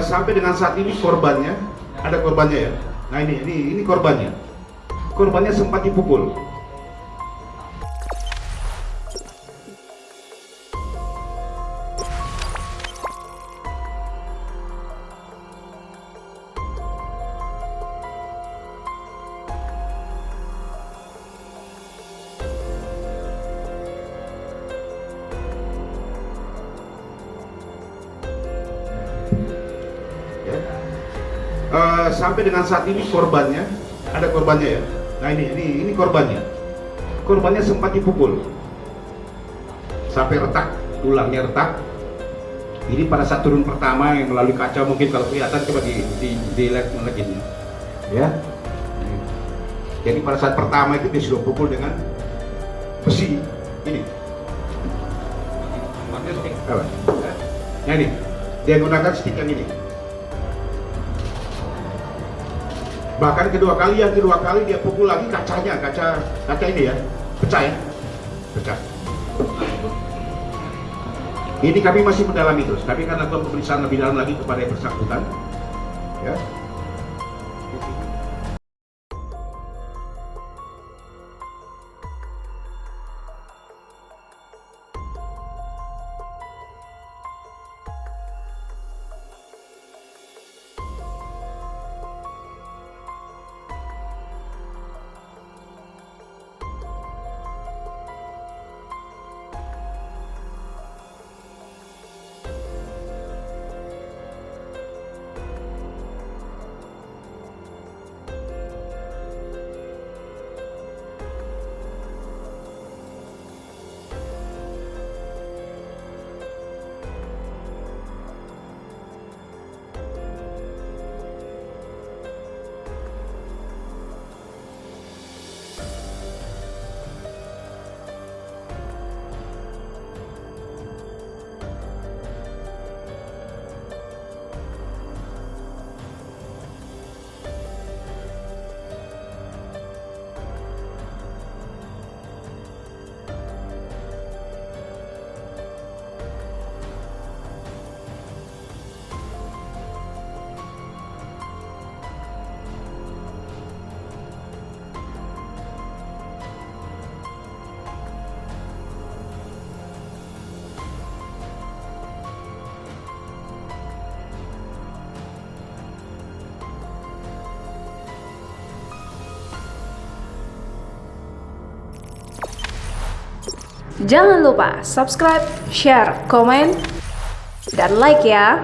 Sampai dengan saat ini korbannya, ada korbannya ya. Nah ini korbannya. Korbannya sempat dipukul. Sampai dengan saat ini korbannya, ada korbannya ya. Nah ini korbannya. Korbannya sempat dipukul sampai retak, tulangnya retak. Ini pada saat turun pertama yang melalui kaca, mungkin kalau kelihatan coba di lihat lagi ya. Jadi pada saat pertama itu dia sudah pukul dengan besi ini. Nah ini dia gunakan stick yang ini. Bahkan kedua kali dia pukul lagi kaca ini ya, pecah ya, pecah. Ini kami masih mendalami terus, kami akan lakukan pemeriksaan lebih dalam lagi kepada yang bersangkutan, ya. Jangan lupa subscribe, share, komen, dan like ya.